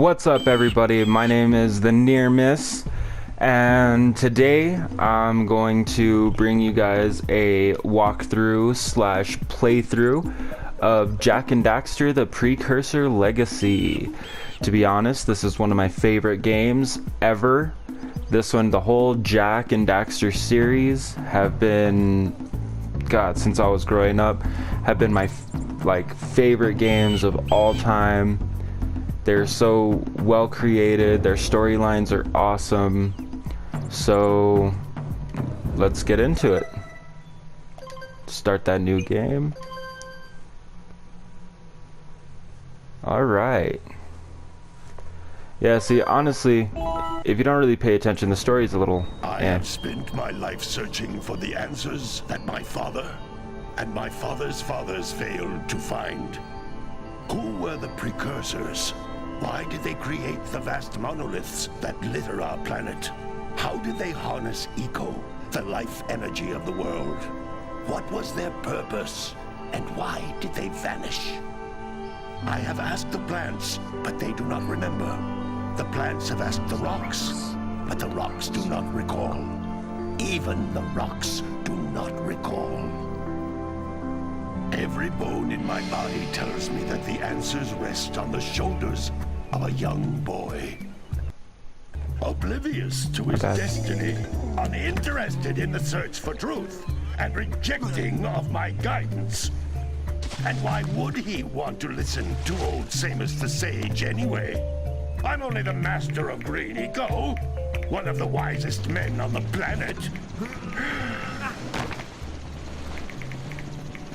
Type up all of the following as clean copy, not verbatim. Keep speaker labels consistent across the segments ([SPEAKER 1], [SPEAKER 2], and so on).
[SPEAKER 1] What's up, everybody? My name is the Near Miss, and today I'm going to bring you guys a walkthrough slash playthrough of Jak and Daxter: The Precursor Legacy. To be honest, this is one of my favorite games ever. This one, the whole Jak and Daxter series have been, God, since I was growing up, have been my favorite games of all time. They're so well created, their storylines are awesome. So let's get into it. Start that new game. Alright. Yeah, see, honestly, if you don't really pay attention, the story's a little...
[SPEAKER 2] I have spent my life searching for the answers that my father and my father's fathers failed to find. Who were the precursors? Why did they create the vast monoliths that litter our planet? How did they harness eco, the life energy of the world? What was their purpose? And why did they vanish? I have asked the plants, but they do not remember. The plants have asked the rocks, but the rocks do not recall. Even the rocks do not recall. Every bone in my body tells me that the answers rest on the shoulders of a young boy. Oblivious to his destiny, uninterested in the search for truth, and rejecting of my guidance. And why would he want to listen to old Samus the Sage anyway? I'm only the master of green eco, one of the wisest men on the planet.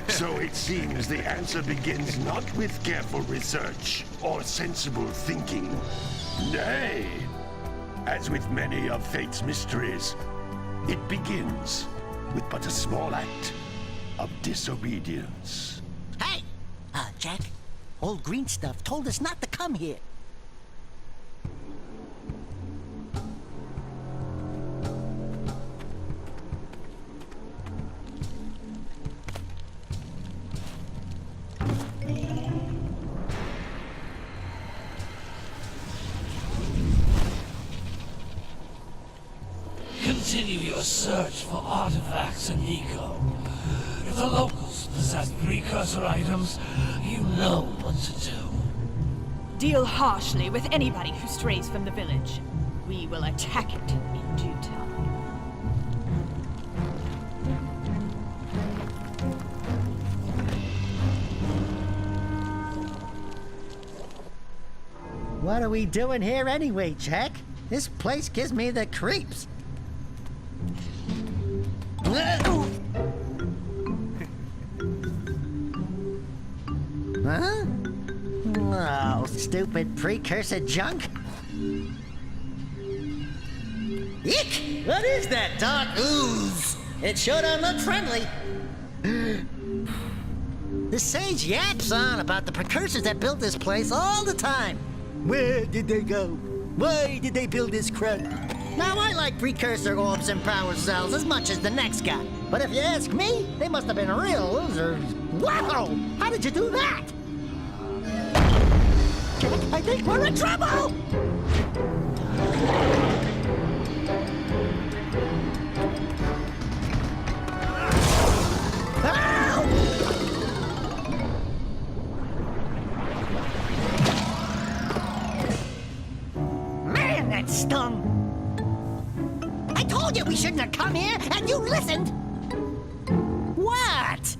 [SPEAKER 2] So it seems the answer begins not with careful research or sensible thinking. Nay, as with many of fate's mysteries, it begins with but a small act of disobedience.
[SPEAKER 3] Hey! Jak, old green stuff told us not to come here.
[SPEAKER 4] Continue your search for artifacts and eco. If the locals possess precursor items, you know what to do.
[SPEAKER 5] Deal harshly with anybody who strays from the village. We will attack it in due time.
[SPEAKER 3] What are we doing here anyway, Jak? This place gives me the creeps. Huh? Oh, stupid precursor junk. Eek! What is that dark ooze? It sure don't look friendly. The sage yaps on about the precursors that built this place all the time. Where did they go? Why did they build this crud? Now, I like precursor orbs and power cells as much as the next guy. But if you ask me, they must have been real losers. Wow! How did you do that? Jak, I think we're in trouble! Man, that stung! I told you we shouldn't have come here, and you listened! What?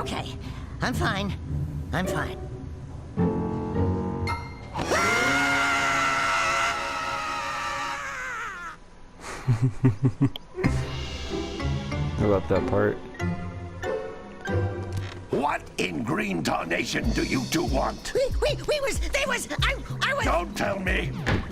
[SPEAKER 3] Okay. I'm fine.
[SPEAKER 1] How about that part?
[SPEAKER 2] What in green tarnation do you two want?
[SPEAKER 3] I was...
[SPEAKER 2] Don't tell me!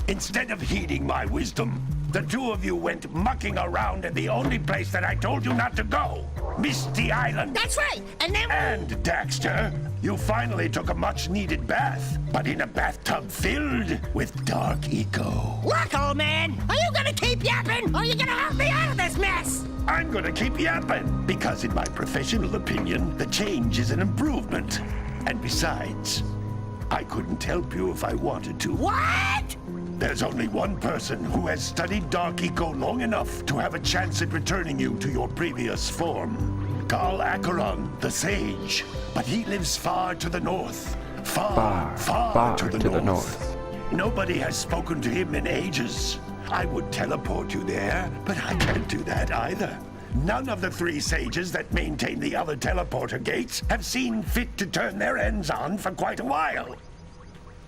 [SPEAKER 2] Instead of heeding my wisdom, the two of you went mucking around in the only place that I told you not to go. Misty Island.
[SPEAKER 3] That's right, and then...
[SPEAKER 2] And, Daxter, you finally took a much-needed bath, but in a bathtub filled with dark eco.
[SPEAKER 3] Look, old man, are you gonna keep yapping, or are you gonna help me out of this mess?
[SPEAKER 2] I'm gonna keep yapping, because in my professional opinion, the change is an improvement. And besides, I couldn't help you if I wanted to.
[SPEAKER 3] What?
[SPEAKER 2] There's only one person who has studied Dark Eco long enough to have a chance at returning you to your previous form. Carl Acheron, the Sage. But he lives far to the north. Far to the north. Nobody has spoken to him in ages. I would teleport you there, but I can't do that either. None of the 3 sages that maintain the other teleporter gates have seen fit to turn their ends on for quite a while.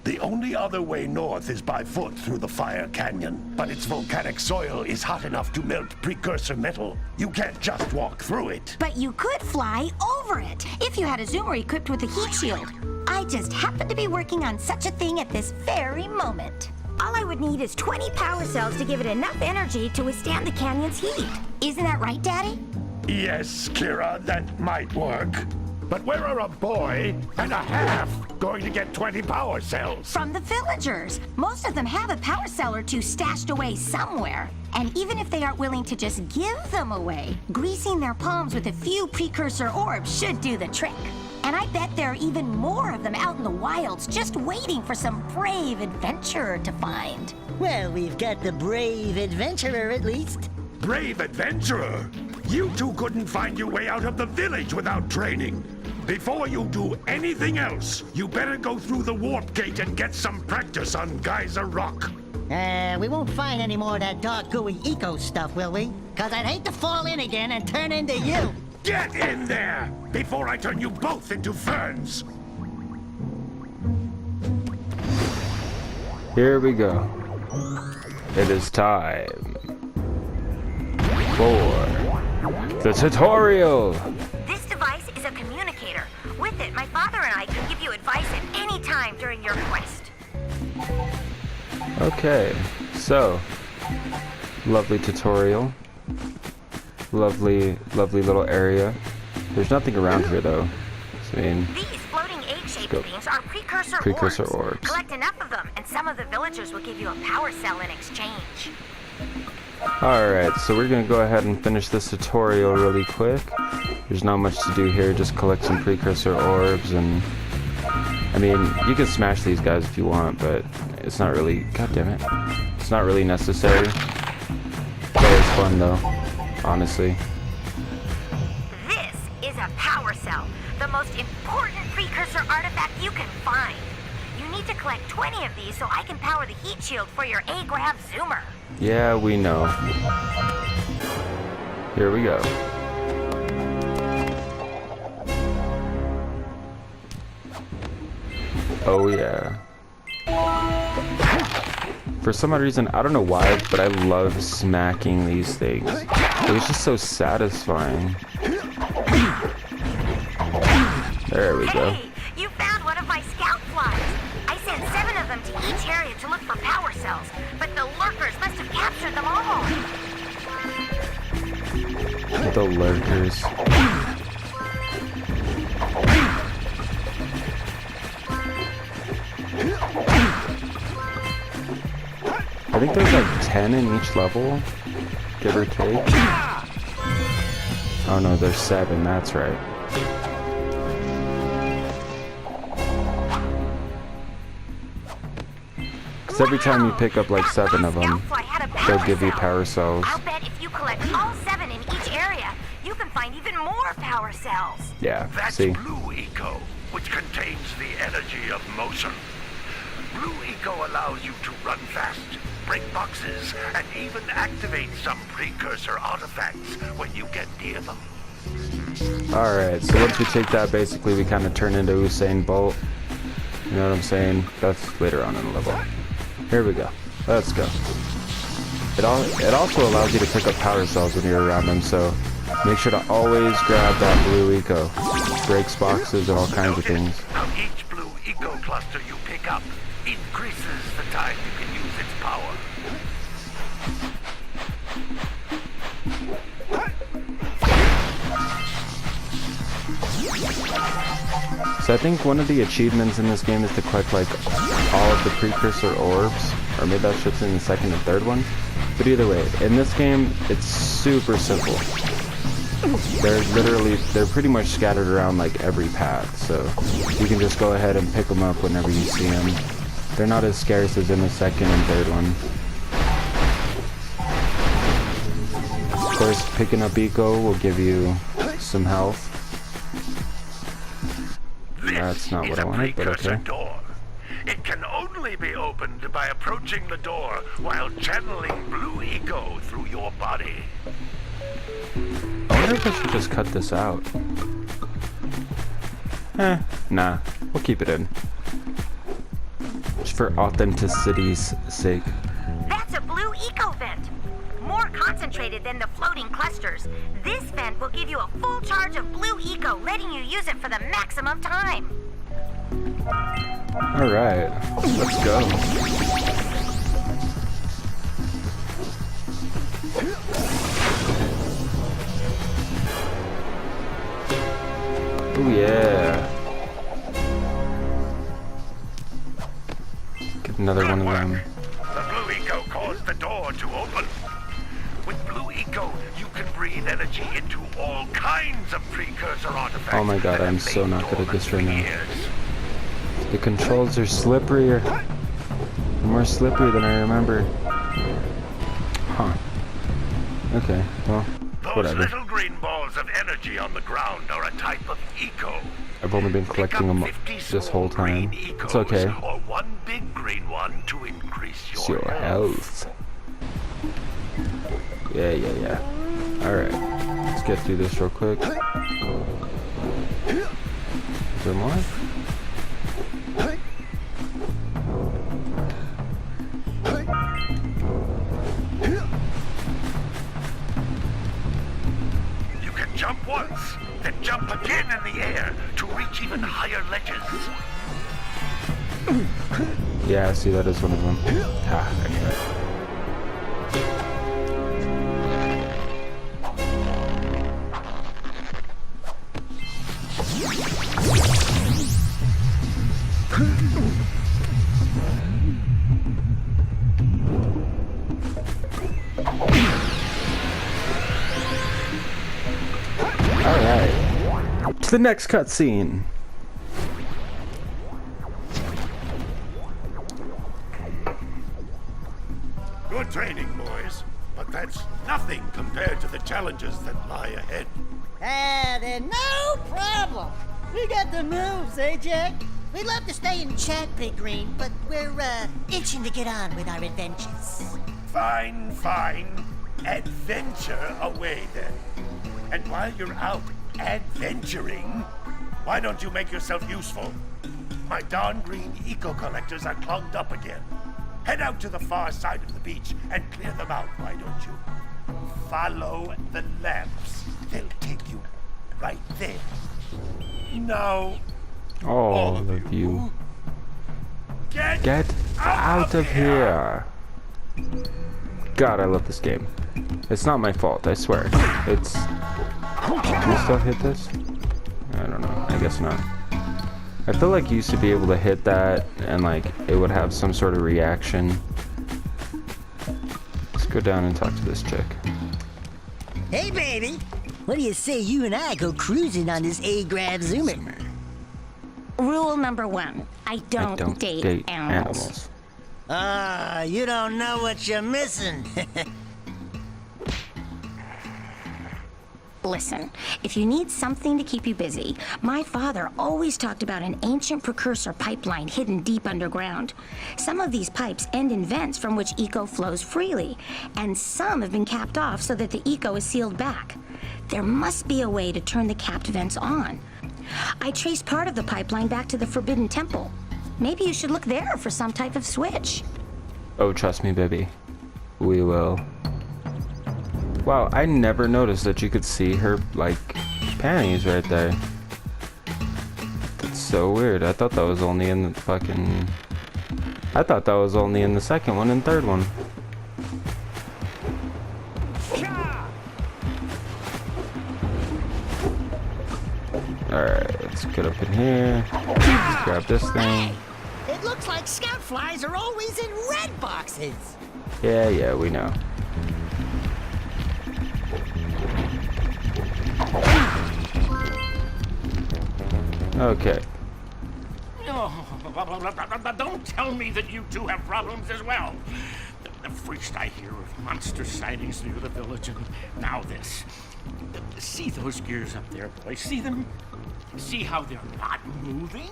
[SPEAKER 2] The only other way north is by foot through the Fire Canyon, but its volcanic soil is hot enough to melt precursor metal. You can't just walk through it.
[SPEAKER 6] But you could fly over it if you had a zoomer equipped with a heat shield. I just happen to be working on such a thing at this very moment. All I would need is 20 power cells to give it enough energy to withstand the canyon's heat. Isn't that right, Daddy?
[SPEAKER 2] Yes, Kira, that might work. But where are a boy and a half going to get 20 power cells?
[SPEAKER 6] From the villagers. Most of them have a power cell or 2 stashed away somewhere. And even if they aren't willing to just give them away, greasing their palms with a few precursor orbs should do the trick. And I bet there are even more of them out in the wilds just waiting for some brave adventurer to find.
[SPEAKER 3] Well, we've got the brave adventurer at least.
[SPEAKER 2] Brave adventurer? You two couldn't find your way out of the village without training. Before you do anything else, you better go through the warp gate and get some practice on Geyser Rock.
[SPEAKER 3] We won't find any more of that dark gooey eco stuff, will we? Cause I'd hate to fall in again and turn into you.
[SPEAKER 2] Get in there before I turn you both into ferns.
[SPEAKER 1] Here we go. It is time for the tutorial.
[SPEAKER 6] This device is a communicator. With it, my father and I can give you advice at any time during your quest.
[SPEAKER 1] Okay, so lovely tutorial. Lovely little area. There's nothing around here though. I mean,
[SPEAKER 6] These floating egg-shaped things are precursor
[SPEAKER 1] orbs.
[SPEAKER 6] Collect enough of them, and some of the villagers will give you a power cell in exchange.
[SPEAKER 1] alright, so we're gonna go ahead and finish this tutorial really quick. There's not much to do here, just collect some precursor orbs, and I mean, you can smash these guys if you want, but it's not really, god damn it, it's not really necessary. But it's fun though, honestly.
[SPEAKER 6] This is a power cell, the most important precursor artifact you can find. You need to collect 20 of these so I can power the heat shield for your A-Grab Zoomer.
[SPEAKER 1] Yeah, we know. Here we go. Oh yeah. For some odd reason, I don't know why, but I love smacking these things. It's just so satisfying. There we go.
[SPEAKER 6] Hey, you found one of my scout flies. I sent 7 of them to each area to look for power cells, but the lurkers must have captured them all.
[SPEAKER 1] The lurkers. I think there's like 10 in each level, give or take. Oh no, there's 7, that's right. Because every time you pick up like 7 of them, they'll give you power cells.
[SPEAKER 6] I'll bet if you collect all 7 in each area, you can find even more power cells.
[SPEAKER 1] Yeah,
[SPEAKER 2] That's
[SPEAKER 1] see?
[SPEAKER 2] Blue Eco, which contains the energy of motion. Blue Eco allows you to run fast, break boxes, and even activate some precursor artifacts when you get near them.
[SPEAKER 1] Alright, so once we take that, basically we kind of turn into Usain Bolt. You know what I'm saying? That's later on in the level. Here we go. Let's go. It also allows you to pick up power cells when you're around them, so make sure to always grab that Blue Eco. Breaks boxes and all kinds of things.
[SPEAKER 2] How each Blue Eco cluster you pick up increases the time you can use its power.
[SPEAKER 1] So I think one of the achievements in this game is to collect like all of the precursor orbs, or maybe that shit's in the second and third one. But either way, in this game, it's super simple. They're pretty much scattered around like every path, so you can just go ahead and pick them up whenever you see them. They're not as scarce as in the second and third one. Of course, picking up Eco will give you some health. That's not what I wanted, but okay.
[SPEAKER 2] Door. It can only be opened by approaching the door while channeling blue eco through your body.
[SPEAKER 1] I wonder if I should just cut this out. Nah. We'll keep it in. Just for authenticity's sake.
[SPEAKER 6] That's a blue eco vent. More concentrated than the floating clusters. This vent will give you a full charge of blue eco, letting you use it for the maximum time.
[SPEAKER 1] Alright, let's go. Oh yeah. Get another one of them.
[SPEAKER 2] The blue eco caused the door to open. With blue eco, you can breathe energy into all kinds of precursor artifacts.
[SPEAKER 1] Oh my god, I'm so not good at this right now. The controls are slipperier. More slippery than I remember. Huh. Okay, well, whatever.
[SPEAKER 2] Those little green balls of energy on the ground are a type of eco.
[SPEAKER 1] I've only been collecting them this whole time. It's okay.
[SPEAKER 2] Or one big green one to increase
[SPEAKER 1] It's
[SPEAKER 2] your
[SPEAKER 1] your health. Yeah. Alright. Let's get through this real quick. Is there more?
[SPEAKER 2] You can jump once, then jump again in the air to reach even higher ledges.
[SPEAKER 1] Yeah, see, that is one of them. Ah, I knew it. Alright. To the next cutscene.
[SPEAKER 2] Good training, boys, but that's nothing compared to the challenges that lie ahead.
[SPEAKER 3] Then no problem. We got the moves, eh, Jack? We'd love to stay and chat, Big Green, but we're, itching to get on with our adventures.
[SPEAKER 2] Fine. Adventure away, then. And while you're out adventuring, why don't you make yourself useful? My darn green eco-collectors are clogged up again. Head out to the far side of the beach and clear them out, why don't you? Follow the lamps. They'll take you right there. Now,
[SPEAKER 1] All of you. Get out of here. God, I love this game. It's not my fault, I swear. It's... Can you still hit this? I don't know. I guess not. I feel like you used to be able to hit that and like it would have some sort of reaction. Let's go down and talk to this chick.
[SPEAKER 3] Hey, baby. What do you say you and I go cruising on this A-Grab Zoomer?
[SPEAKER 6] Rule number 1. I don't date animals.
[SPEAKER 3] You don't know what you're missing.
[SPEAKER 6] Listen, if you need something to keep you busy, my father always talked about an ancient precursor pipeline hidden deep underground. Some of these pipes end in vents from which eco flows freely, and some have been capped off so that the eco is sealed back. There must be a way to turn the capped vents on. I traced part of the pipeline back to the Forbidden Temple. Maybe you should look there for some type of switch.
[SPEAKER 1] Oh, trust me, baby. We will. Wow, I never noticed that you could see her, like, panties right there. That's so weird. I thought that was only in the fucking... I thought that was only in the second one and third one. Alright, let's get up in here. Let's grab this thing.
[SPEAKER 3] It looks like scout flies are always in red boxes.
[SPEAKER 1] Yeah, we know. Okay.
[SPEAKER 7] Oh, don't tell me that you two have problems as well. First I hear of monster sightings near the village, and now this. See those gears up there, boys? See them? See how they're not moving?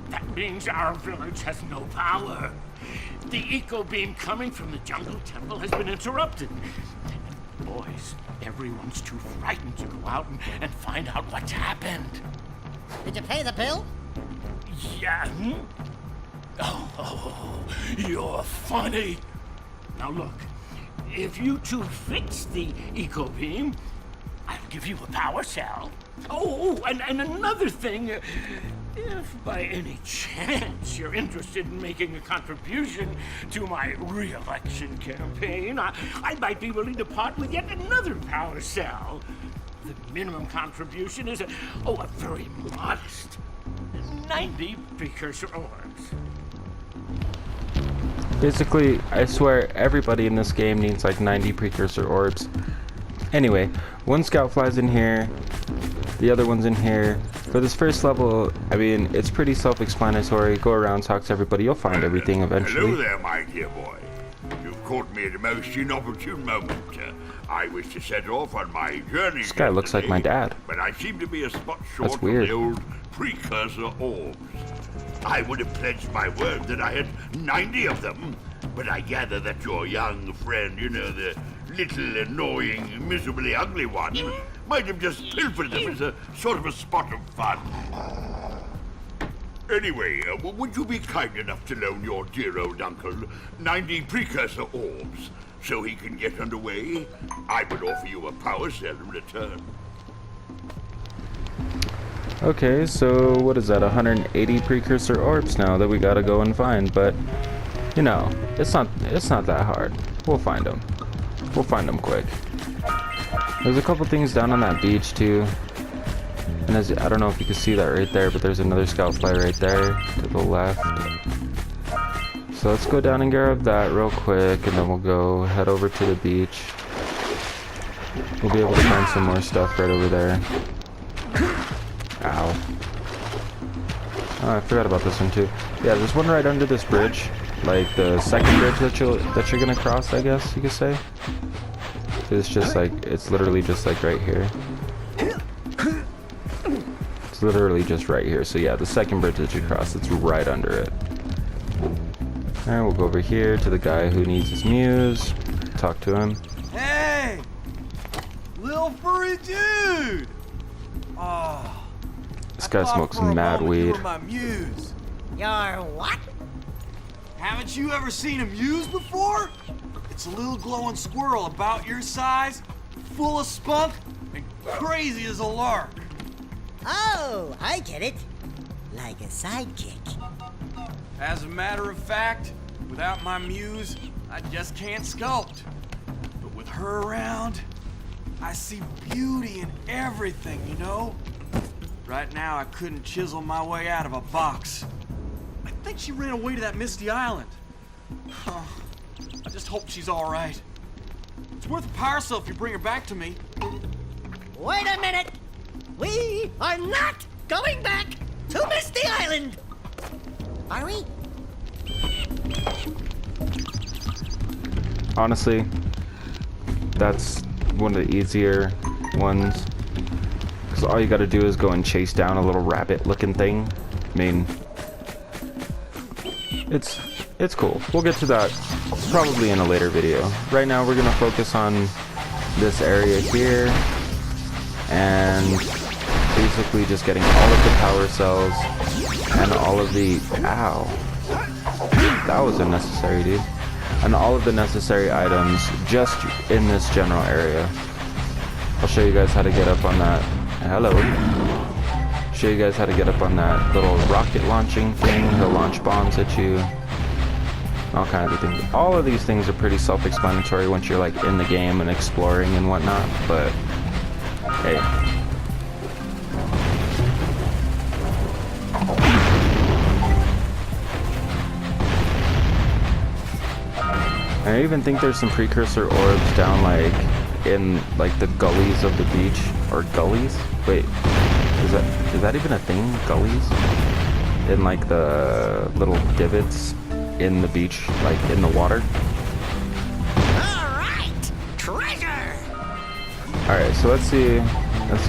[SPEAKER 7] That means our village has no power. The eco beam coming from the jungle temple has been interrupted. Boys, everyone's too frightened to go out and find out what's happened.
[SPEAKER 3] Did you pay the bill?
[SPEAKER 7] Yeah? Oh, you're funny. Now look, if you two fix the eco beam, I'll give you a power cell. Oh, and another thing, if by any chance you're interested in making a contribution to my re-election campaign, I might be willing to part with yet another power cell. The minimum contribution is a very modest 90 precursor orbs.
[SPEAKER 1] Basically, I swear everybody in this game needs like 90 precursor orbs. Anyway, one scout flies in here, the other one's in here. For this first level, I mean, it's pretty self-explanatory. Go around, talk to everybody, you'll find everything eventually.
[SPEAKER 8] Hello there, my dear boy. You've caught me at a most inopportune moment. I wish to set off on my journey.
[SPEAKER 1] This guy looks like my dad.
[SPEAKER 8] But I seem to be a spot short
[SPEAKER 1] That's
[SPEAKER 8] from
[SPEAKER 1] weird.
[SPEAKER 8] the old precursor orbs. I would have pledged my word that I had 90 of them, but I gather that your young friend, you know, the little annoying, miserably ugly one, might have just pilfered them as a sort of a spot of fun. Anyway, would you be kind enough to loan your dear old uncle 90 precursor orbs so he can get underway? I would offer you a power cell in return.
[SPEAKER 1] Okay, so what is that? 180 precursor orbs now that we gotta go and find, but you know, it's not that hard. We'll find them. We'll find them quick. There's a couple things down on that beach too. And I don't know if you can see that right there, but there's another scout fly right there to the left. So let's go down and grab that real quick, and then we'll go head over to the beach. We'll be able to find some more stuff right over there. Ow. Oh, I forgot about this one too. Yeah, there's one right under this bridge. Like the second bridge that you're gonna cross, I guess you could say. It's just like, it's literally just like right here. It's literally just right here. So yeah, the second bridge that you cross, it's right under it. Alright, we'll go over here to the guy who needs his muse. Talk to him.
[SPEAKER 9] Hey! Little furry dude! Oh.
[SPEAKER 1] This guy smokes mad weed.
[SPEAKER 9] My muse.
[SPEAKER 3] Your what?
[SPEAKER 9] Haven't you ever seen a muse before? It's a little glowing squirrel about your size, full of spunk, and crazy as a lark.
[SPEAKER 3] Oh, I get it. Like a sidekick.
[SPEAKER 9] As a matter of fact, without my muse, I just can't sculpt. But with her around, I see beauty in everything, you know? Right now, I couldn't chisel my way out of a box. I think she ran away to that misty island. Huh. I just hope she's all right. It's worth a power cell if you bring her back to me.
[SPEAKER 3] Wait a minute. We are not going back to Misty Island. Are we?
[SPEAKER 1] Honestly, that's one of the easier ones. Because all you gotta do is go and chase down a little rabbit-looking thing. I mean, it's cool. We'll get to that probably in a later video. Right now, we're gonna focus on this area here, and basically just getting all of the power cells and all of the that was unnecessary, dude. And all of the necessary items just in this general area. I'll show you guys how to get up on that. Hello. Show you guys how to get up on that little rocket launching thing. He'll launch bombs at you. All kinds of things. All of these things are pretty self-explanatory once you're like in the game and exploring and whatnot, but hey. I even think there's some precursor orbs down like in like the gullies of the beach, or gullies? Wait, is that even a thing? Gullies? In like the little divots in the beach, like in the water.
[SPEAKER 3] All right, treasure.
[SPEAKER 1] All right, so let's see.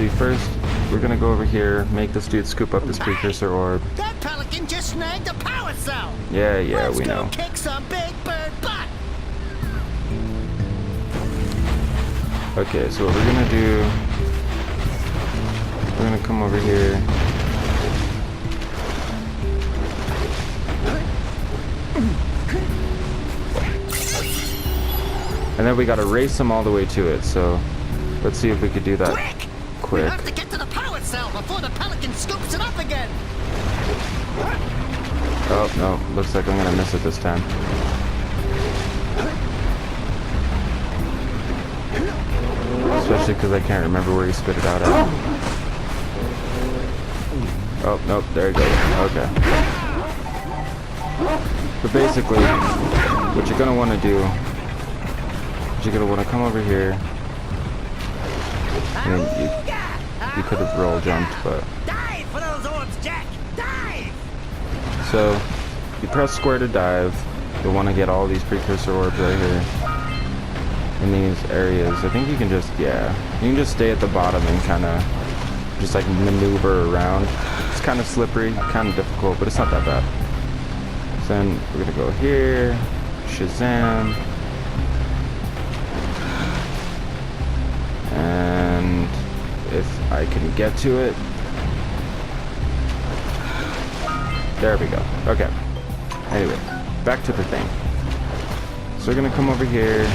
[SPEAKER 1] First, we're gonna go over here, make this dude scoop up this precursor orb.
[SPEAKER 3] That pelican just snagged a power cell.
[SPEAKER 1] Yeah,
[SPEAKER 3] Let's
[SPEAKER 1] we
[SPEAKER 3] go
[SPEAKER 1] know.
[SPEAKER 3] kick some big bird butt.
[SPEAKER 1] Okay, so what we're gonna do, we're gonna come over here. And then we gotta race them all the way to it, so let's see if we could do that
[SPEAKER 3] We
[SPEAKER 1] quick.
[SPEAKER 3] have to get to the power cell before the pelican scoops it up again.
[SPEAKER 1] Oh, no, looks like I'm gonna miss it this time. Especially because I can't remember where he spit it out at. Oh, nope, there it goes. Okay. But basically, what you're gonna want to do is you're gonna want to come over here. I mean, you could have roll jumped, but...
[SPEAKER 3] Dive for those orbs, Jak! Dive!
[SPEAKER 1] So, you press square to dive. You'll want to get all these precursor orbs right here. In these areas. I think you can just, you can just stay at the bottom and kind of just like maneuver around. It's kind of slippery, kind of difficult, but it's not that bad. So then we're gonna go here, Shazam, and if I can get to it, there we go. Okay. Anyway, back to the thing. So we're gonna come over here.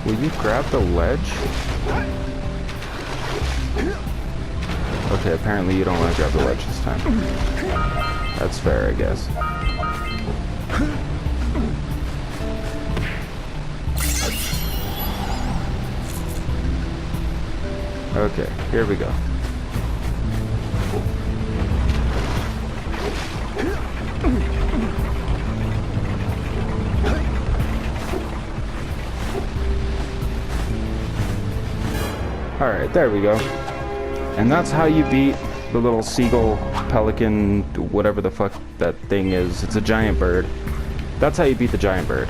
[SPEAKER 1] Will you grab the ledge? Okay, apparently you don't want to grab the ledge this time. That's fair, I guess. Okay, here we go. Alright, there we go. And that's how you beat the little seagull, pelican, whatever the fuck that thing is. It's a giant bird. That's how you beat the giant bird.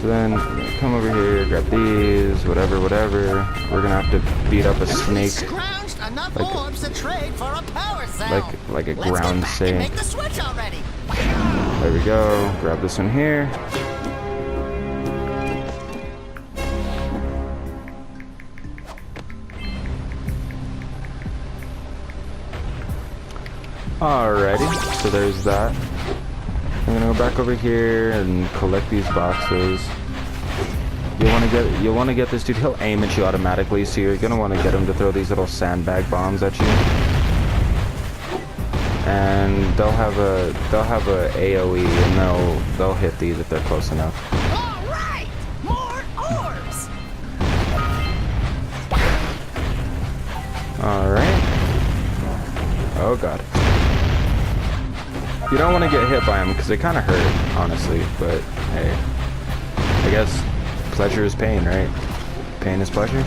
[SPEAKER 1] So then, come over here, grab these, whatever. We're gonna have to beat up a snake.
[SPEAKER 3] Scrounged enough orbs to trade for a power cell.
[SPEAKER 1] Like a
[SPEAKER 3] Let's
[SPEAKER 1] ground
[SPEAKER 3] get back
[SPEAKER 1] snake.
[SPEAKER 3] and make the switch already.
[SPEAKER 1] There we go. Grab this one here. Alrighty, so there's that. I'm gonna go back over here and collect these boxes. You'll want to get this dude. He'll aim at you automatically, so you're gonna want to get him to throw these little sandbag bombs at you. And they'll have a AOE, and they'll hit these if they're close enough.
[SPEAKER 3] All right, more orbs.
[SPEAKER 1] All right. Oh god. You don't want to get hit by them because they kind of hurt, honestly. But hey, I guess pleasure is pain, right? Pain is pleasure.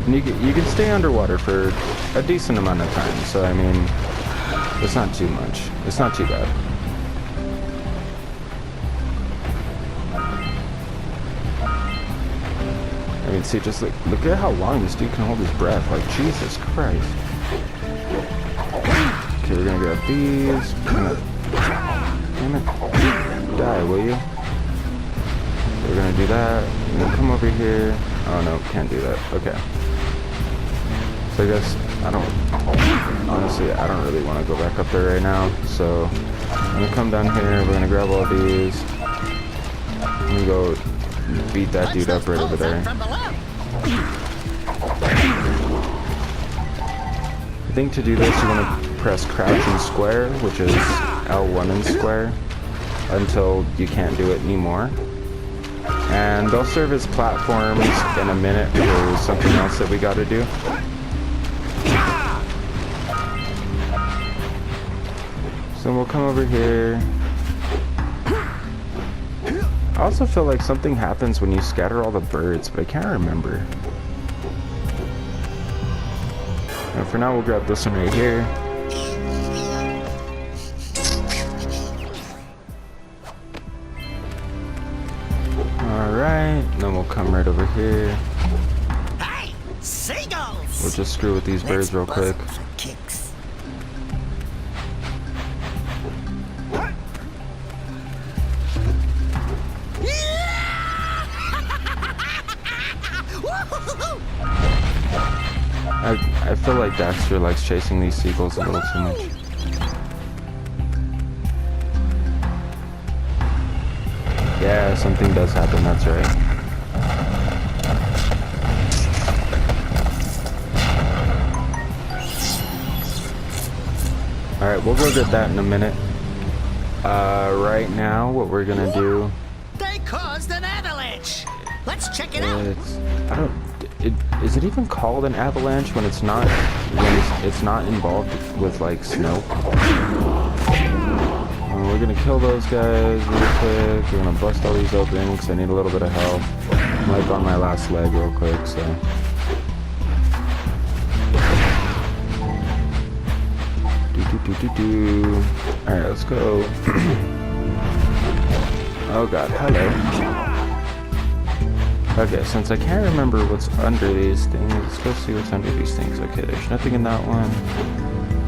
[SPEAKER 1] And you can stay underwater for a decent amount of time. So I mean, it's not too much. It's not too bad. I mean, see, just look at how long this dude can hold his breath. Like, Jesus Christ. Okay, we're gonna grab these. Damn it. Die, will you? We're gonna do that. We're gonna come over here. Oh, no, can't do that. Okay. So I guess, honestly, I don't really want to go back up there right now. So, I'm gonna come down here. We're gonna grab all these. I'm gonna go beat that dude up right over there. I think to do this, you want to press crouch and square, which is L1 and square, until you can't do it anymore. And they'll serve as platforms in a minute for something else that we gotta do. So we'll come over here. I also feel like something happens when you scatter all the birds, but I can't remember. And for now, we'll grab this one right here. Alright, then we'll come right over here.
[SPEAKER 3] Hey, seagulls!
[SPEAKER 1] We'll just screw with these birds real quick.
[SPEAKER 3] Kicks.
[SPEAKER 1] I feel like Daxter likes chasing these seagulls a little too much. Yeah, something does happen, that's right. Alright, we'll go get that in a minute. Right now, what we're gonna do...
[SPEAKER 3] They caused an avalanche! Let's check it out!
[SPEAKER 1] Is it even called an avalanche when it's not involved with like snow? We're gonna kill those guys real quick. We're gonna bust all these open because I need a little bit of help. I'm like on my last leg real quick, so. Alright, let's go. Oh god, hello. Okay, since I can't remember what's under these things, let's go see what's under these things. Okay, there's nothing in that one.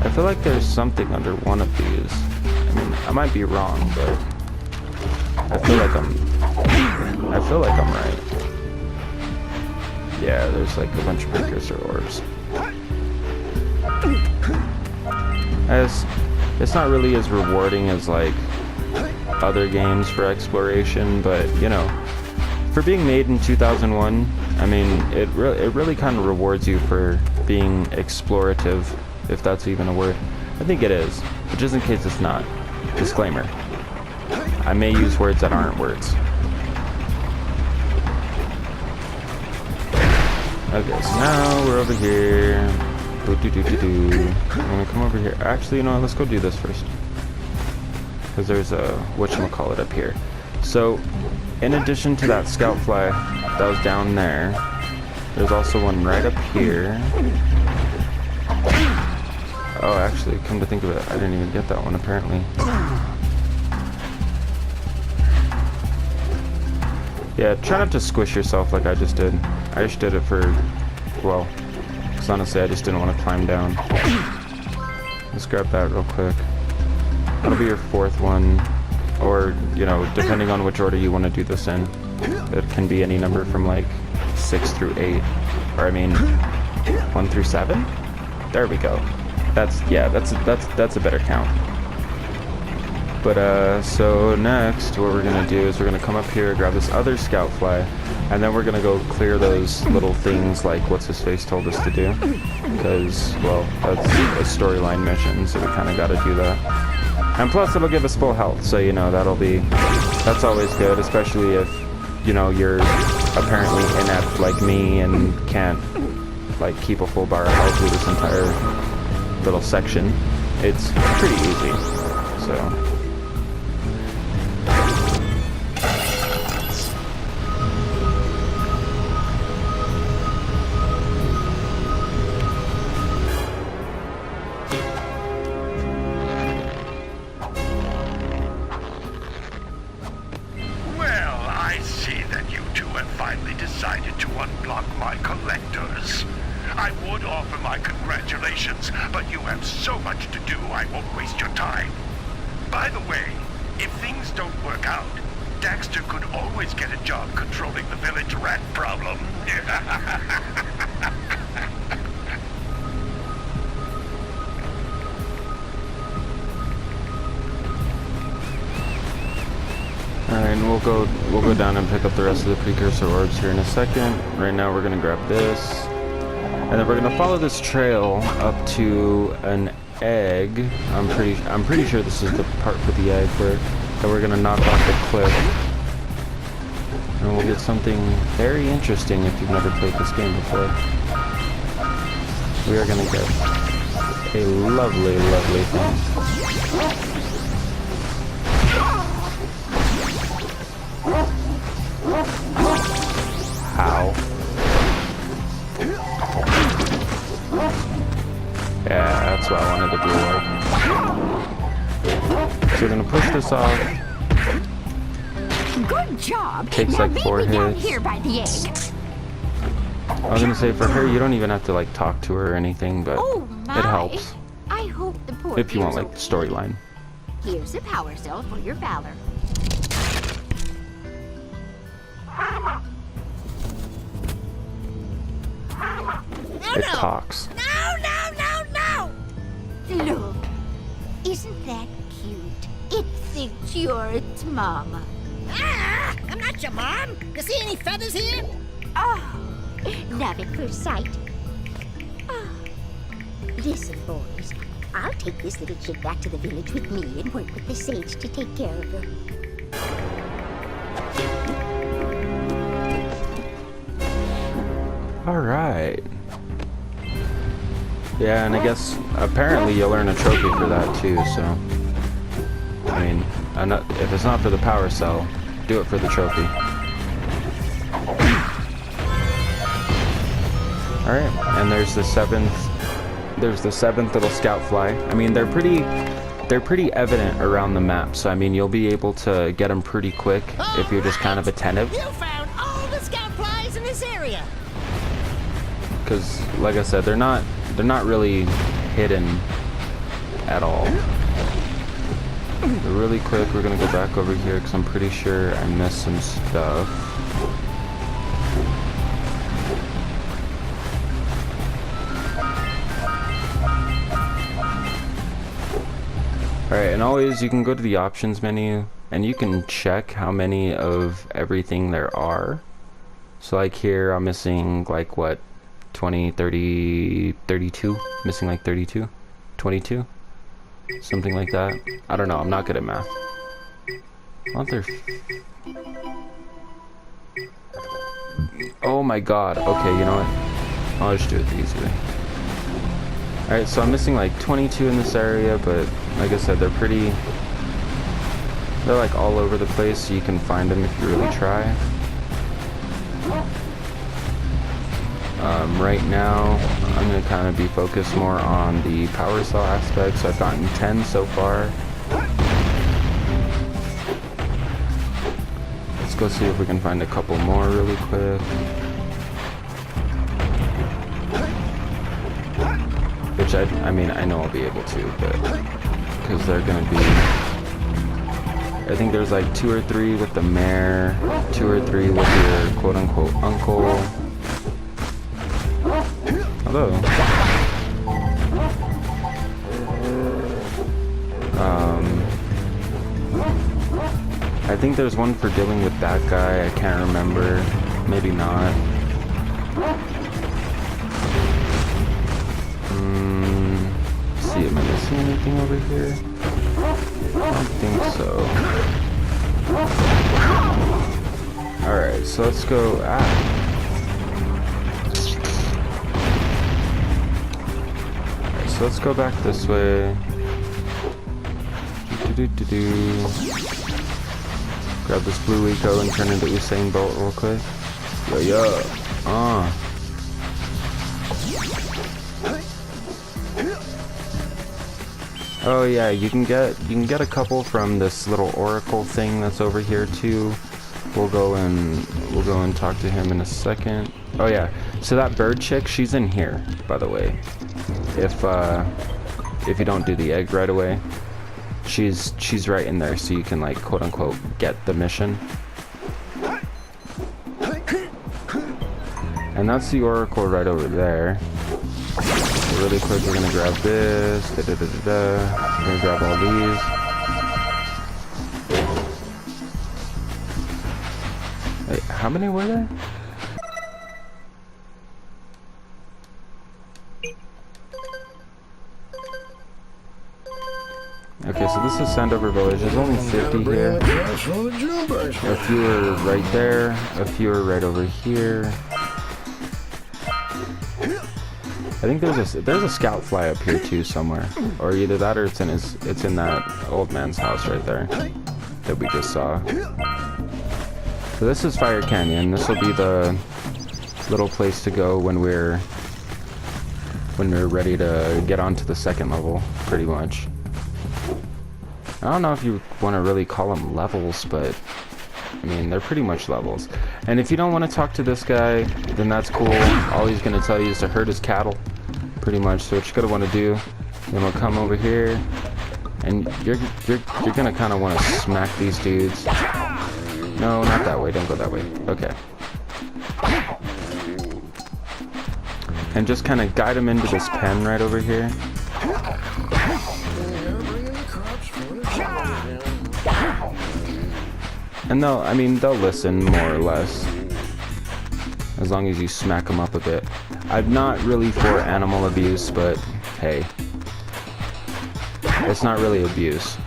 [SPEAKER 1] I feel like there's something under one of these. I mean, I might be wrong, but I feel like I'm right. Yeah, there's like a bunch of precursor orbs. It's not really as rewarding as like other games for exploration, but you know, for being made in 2001, I mean, it really kind of rewards you for being explorative, if that's even a word. I think it is, but just in case it's not. Disclaimer. I may use words that aren't words. Okay, so now we're over here. I'm gonna come over here. Actually, you know what, let's go do this first. Because there's a whatchamacallit up here. So, in addition to that scout fly that was down there, there's also one right up here. Oh, actually, come to think of it, I didn't even get that one apparently. Yeah, try not to squish yourself like I just did. I just did it for, well, because honestly I just didn't want to climb down. Let's grab that real quick. That'll be your fourth one. Or, you know, depending on which order you want to do this in. It can be any number from like 6 through 8. Or I mean, 1 through 7? There we go. That's a better count. But so next what we're gonna do is we're gonna come up here, grab this other scout fly, and then we're gonna go clear those little things like what's his face told us to do. Because, well, that's a storyline mission, so we kinda gotta do that. And plus it'll give us full health, so you know, that's always good, especially if, you know, you're apparently inept like me and can't like keep a full bar of health through this entire little section. It's pretty easy, so.
[SPEAKER 2] Decided to unblock my collectors. I would offer my congratulations, but you have so much to do I won't waste your time. By the way, if things don't work out, Daxter could always get a job controlling the village rat problem.
[SPEAKER 1] Alright, and we'll go down and pick up the rest of the precursor orbs here in a second. Right now we're gonna grab this. And then we're gonna follow this trail up to an egg. I'm pretty sure this is the part for the egg where we're gonna knock off the cliff. And we'll get something very interesting if you've never played this game before. We are gonna get a lovely, lovely thing. How? Yeah, that's what I wanted to do. So we're gonna push this off.
[SPEAKER 6] Good job.
[SPEAKER 1] Takes
[SPEAKER 6] now
[SPEAKER 1] like
[SPEAKER 6] meet
[SPEAKER 1] 4
[SPEAKER 6] me down
[SPEAKER 1] hits.
[SPEAKER 6] here by the egg.
[SPEAKER 1] I was gonna say for her, you don't even have to like talk to her or anything, but
[SPEAKER 6] Oh my!
[SPEAKER 1] it helps
[SPEAKER 6] I hope the poor
[SPEAKER 1] if you want
[SPEAKER 6] dear's
[SPEAKER 1] like the storyline.
[SPEAKER 6] Here's a power cell for your valor.
[SPEAKER 1] It talks.
[SPEAKER 6] Look, isn't that cute? It thinks you're its mama.
[SPEAKER 3] Ah, I'm not your mom. You see any feathers here?
[SPEAKER 6] Oh, love at first sight. Oh. Listen, boys, I'll take this little chick back to the village with me and work with the sage to take care of her.
[SPEAKER 1] All right. Yeah, and I guess apparently you'll earn a trophy for that too. So, I mean, if it's not for the power cell, do it for the trophy. All right, and there's the seventh. There's the 7th little scout fly. I mean, they're pretty evident around the map. So I mean, you'll be able to get them pretty quick if you're just kind of attentive.
[SPEAKER 3] You found all the scout flies in this area.
[SPEAKER 1] Because, like I said, they're not really hidden at all. But really quick, we're gonna go back over here because I'm pretty sure I missed some stuff. Alright, and always you can go to the options menu and you can check how many of everything there are. So like here, I'm missing like what? 20, 30, 32, missing like 32, 22, something like that. I don't know, I'm not good at math. Oh my god, okay, you know what? I'll just do it the easy way. Alright, so I'm missing like 22 in this area, but like I said, they're like all over the place, so you can find them if you really try. Right now, I'm going to kind of be focused more on the power cell aspect, so I've gotten 10 so far. Let's go see if we can find a couple more really quick. Which I mean, I know I'll be able to, but because they're going to be... I think there's like 2 or 3 with the mayor, 2 or 3 with your quote-unquote uncle. Hello. I think there's one for dealing with that guy. I can't remember. Maybe not. Let's see, am I missing anything over here? I don't think so. Alright, so let's go. So let's go back this way. Grab this blue eco and turn into Usain Bolt real quick. Yo. Oh yeah, you can get a couple from this little oracle thing that's over here too. We'll go and talk to him in a second. Oh yeah, so that bird chick, she's in here, by the way. If you don't do the egg right away, she's right in there, so you can like quote unquote get the mission. And that's the oracle right over there. So really quick, we're gonna grab this. We're gonna grab all these. Wait, how many were there? Okay, so this is Sandover Village. There's only 50 here. A few are right there. A few are right over here. I think there's a scout fly up here too somewhere, or either that or it's in that old man's house right there that we just saw. So this is Fire Canyon. This will be the little place to go when we're ready to get onto the second level, pretty much. I don't know if you want to really call them levels, but I mean, they're pretty much levels. And if you don't want to talk to this guy, then that's cool. All he's going to tell you is to herd his cattle, pretty much. So what you're going to want to do, then we'll come over here, and you're going to kind of want to smack these dudes. No, not that way. Don't go that way. Okay. And just kind of guide them into this pen right over here. And they'll listen more or less, as long as you smack them up a bit. I'm not really for animal abuse, but hey, it's not really abuse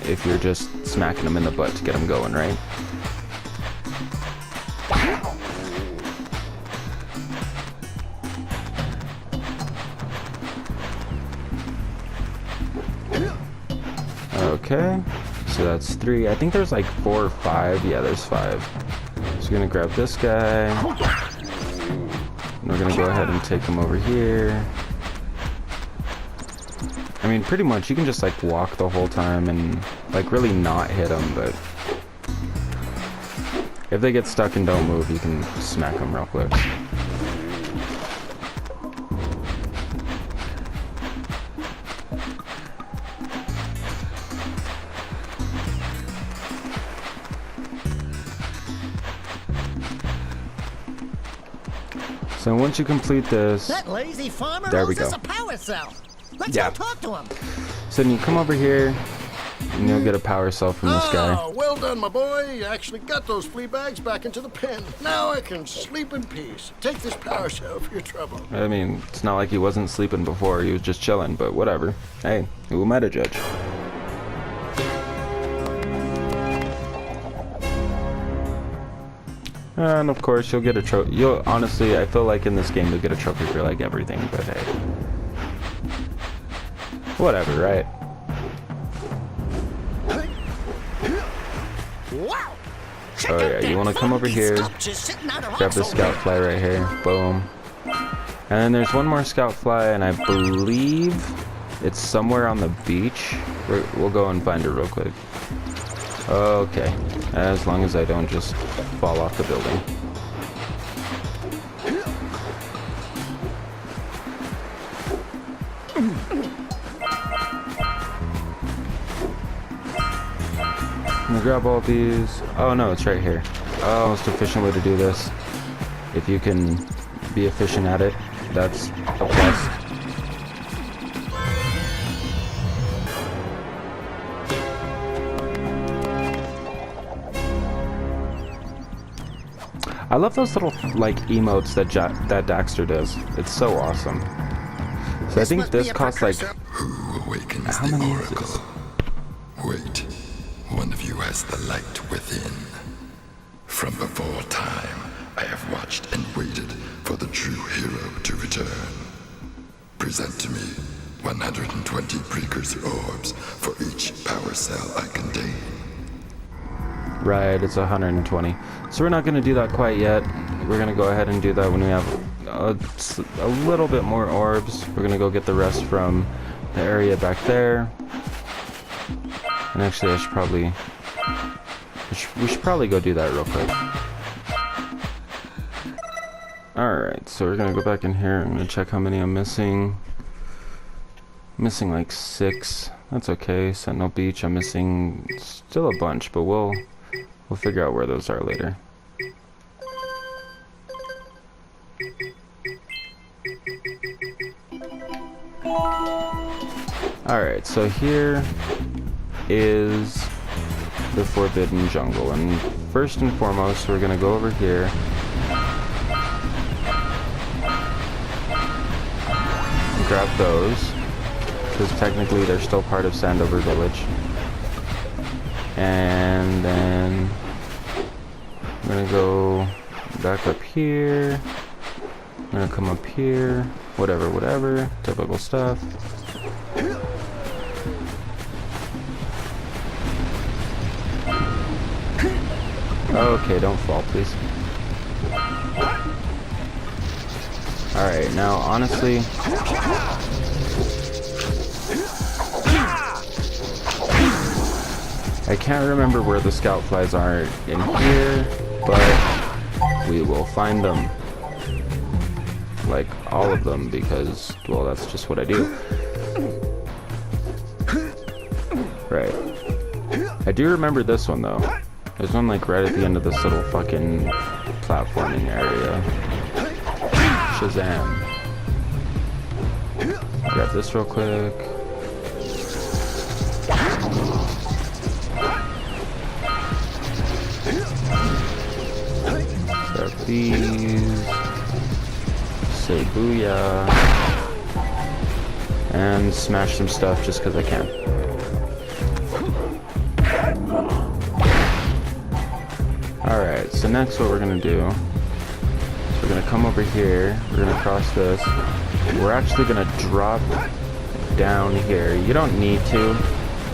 [SPEAKER 1] if you're just smacking them in the butt to get them going, right? Okay. So that's 3. I think there's like 4 or 5. Yeah, there's 5. So we're gonna grab this guy. And we're gonna go ahead and take him over here. I mean, pretty much you can just like walk the whole time and like really not hit them, but if they get stuck and don't move, you can smack them real quick. So once you complete this,
[SPEAKER 3] that lazy farmer
[SPEAKER 1] there we
[SPEAKER 3] owes
[SPEAKER 1] go.
[SPEAKER 3] us a power cell. Let's
[SPEAKER 1] Yeah.
[SPEAKER 3] go talk to him.
[SPEAKER 1] So then you come over here, and you'll get a power cell from this guy.
[SPEAKER 10] Oh, well done, my boy. You actually got those flea bags back into the pen. Now I can sleep in peace. Take this power cell for your trouble.
[SPEAKER 1] I mean, it's not like he wasn't sleeping before, he was just chilling, but whatever. Hey, who am I to judge? And of course, you'll get a trophy. Honestly, I feel like in this game you'll get a trophy for like everything, but hey. Whatever, right?
[SPEAKER 3] Wow.
[SPEAKER 1] Oh yeah, you want to come over here, grab the scout fly right here, boom. And then there's one more scout fly, and I believe it's somewhere on the beach. We'll go and find it real quick. Okay, as long as I don't just fall off the building. I'm gonna grab all these. Oh no, it's right here. Oh, most efficient way to do this. If you can be efficient at it, that's a plus. I love those little like emotes that Daxter does. It's so awesome. So I think this costs like,
[SPEAKER 11] who awakens
[SPEAKER 1] how
[SPEAKER 11] the
[SPEAKER 1] many is
[SPEAKER 11] oracle?
[SPEAKER 1] this?
[SPEAKER 11] Wait, one of you has the light within. From before time, I have watched and waited for the true hero to return. Present to me 120 precursor orbs for each power cell I contain.
[SPEAKER 1] Right, it's 120. So we're not going to do that quite yet. We're going to go ahead and do that when we have a little bit more orbs. We're going to go get the rest from the area back there. And actually, we should probably go do that real quick. Alright, so we're going to go back in here. I'm going to check how many I'm missing. Missing like 6. That's okay. Sentinel Beach, I'm missing still a bunch, but we'll figure out where those are later. Alright, so here is the Forbidden Jungle, and first and foremost we're gonna go over here and grab those. because technically they're still part of Sandover Village. And then I'm gonna go back up here. I'm gonna come up here. Whatever. Typical stuff. Okay, don't fall, please. Alright, now honestly, I can't remember where the scout flies are in here, but we will find them. Like, all of them, because, well, that's just what I do. Right. I do remember this one, though. There's one, like, right at the end of this little fucking platforming area. Shazam. Grab this real quick. Grab these. Say booyah. And smash some stuff just because I can. Alright, so next what we're gonna do is we're gonna come over here, we're gonna cross this, we're actually gonna drop down here. You don't need to,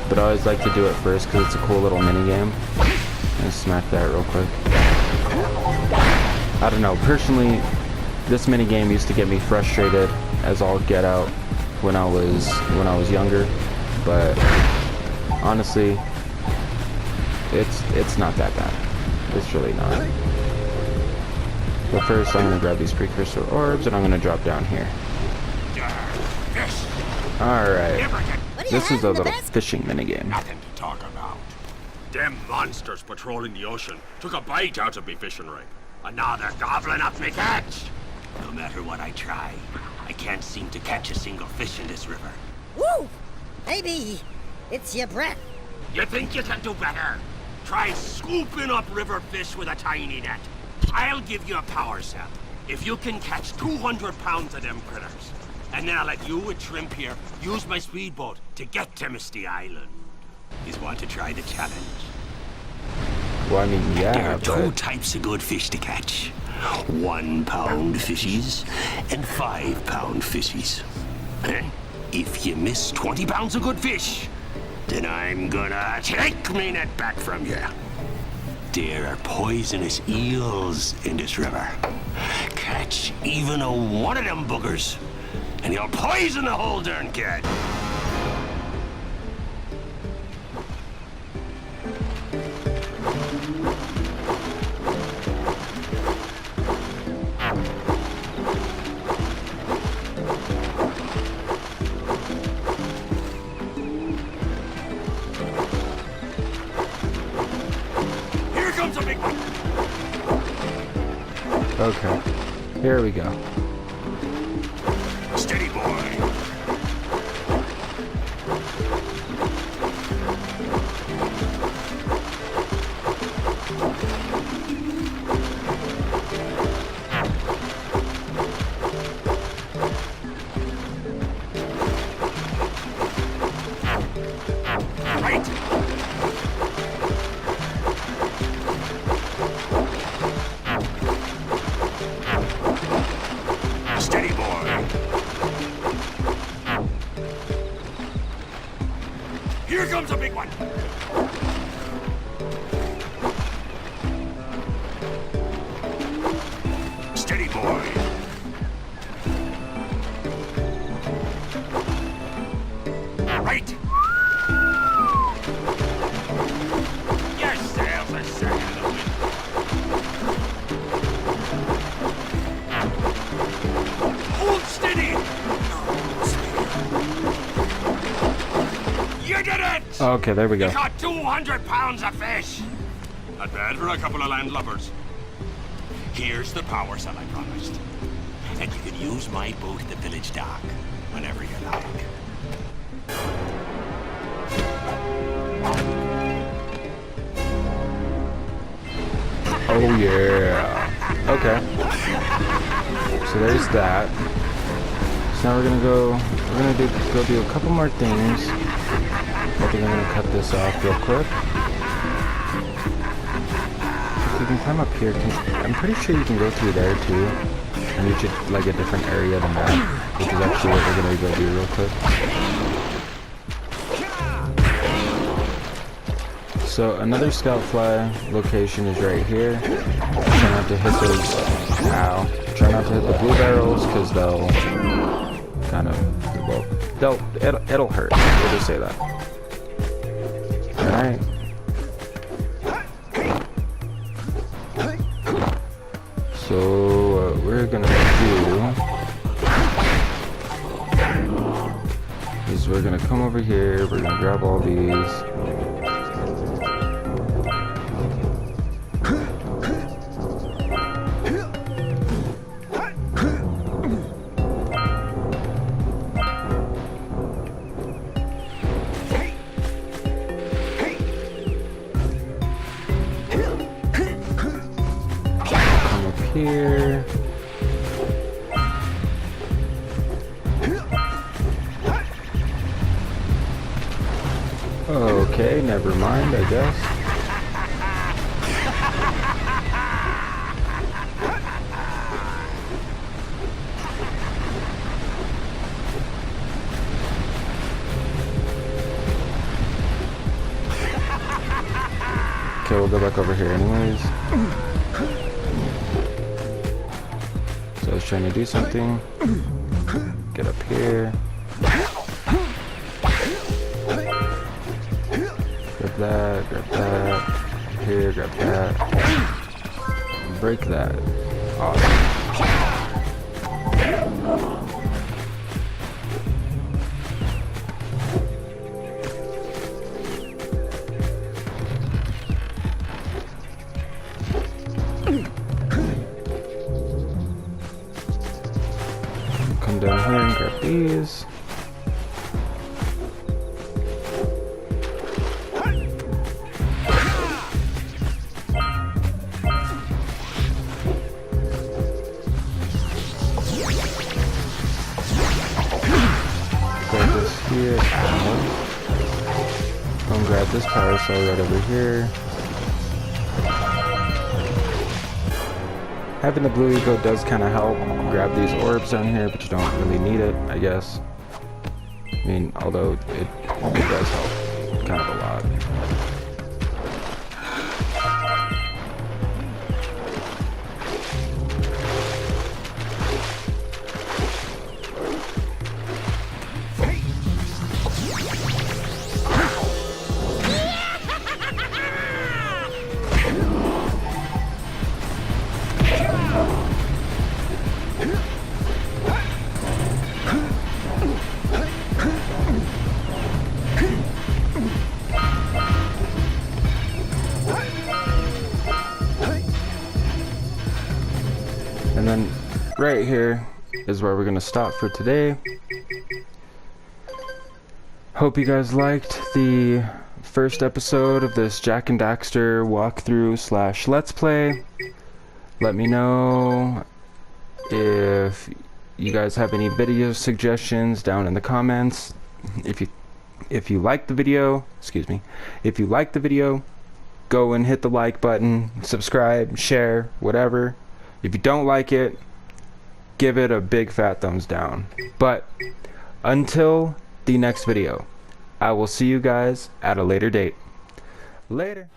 [SPEAKER 1] but I always like to do it first because it's a cool little mini game. And smack that real quick. I don't know, personally, this mini game used to get me frustrated as all get out when I was younger, but honestly, it's not that bad. It's really not. But first, I'm gonna grab these precursor orbs and I'm gonna drop down here. Alright. This is a little fishing minigame.
[SPEAKER 12] Nothing to talk about. Them monsters patrolling the ocean took a bite out of me fishing rig. And now they're gobbling up me catch.
[SPEAKER 7] No matter what I try, I can't seem to catch a single fish in this river.
[SPEAKER 3] Woo! Maybe it's your breath.
[SPEAKER 12] You think you can do better? Try scooping up river fish with a tiny net. I'll give you a power cell if you can catch 200 pounds of them critters. And then I'll let you and Shrimp here use my speedboat to get to Misty Island.
[SPEAKER 7] You want to try the challenge?
[SPEAKER 1] Well, I mean, yeah,
[SPEAKER 7] There are two types of good fish to catch. 1 pound fishies and 5 pound fishies. If you miss 20 pounds of good fish, then I'm gonna take me net back from you. There are poisonous eels in this river. Catch even one of them buggers, and you'll poison the whole darn cat.
[SPEAKER 1] Okay, here we go.
[SPEAKER 12] Steady, boy. Right. Steady, boy. Here comes a big one. Steady, boy. Right. Your sails are set in the wind. Hold steady. You did it!
[SPEAKER 1] Okay, there we go.
[SPEAKER 12] You caught 200 pounds of fish. Not bad for a couple of landlubbers. Here's the power cell I promised.
[SPEAKER 7] And you can use my boat at the village dock whenever you like.
[SPEAKER 1] Oh yeah. Okay. So there's that. So now we're gonna go we're gonna go do a couple more things. I think I'm gonna cut this off real quick. You can climb up here. I'm pretty sure you can go through there too, and reach it like a different area of the map, which is actually what we're gonna go do real quick. So another scout fly location is right here. Try not to hit those. Ow! Try not to hit the blue barrels because they'll kind of, well, it'll hurt. We'll just say that. All right. So what we're gonna do is we're gonna come over here. We're gonna grab all these. Here. Okay, never mind, I guess. Okay, we'll go back over here anyways. So I was trying to do something. Get up here. Grab that. Here, grab that. Break that. Awesome. Come down here and grab these. Grab this here. Come grab this power cell right over here. Having the blue eco does kind of help grab these orbs down here, but you don't really need it, I guess. I mean, although it does help kind of a lot. And then right here is where we're gonna stop for today. Hope you guys liked the first episode of this Jak and Daxter walkthrough / let's play. Let me know if you guys have any video suggestions down in the comments. If you like the video, if you like the video, go and hit the like button, subscribe, share, whatever. If you don't like it, give it a big fat thumbs down. But until the next video, I will see you guys at a later date. Later.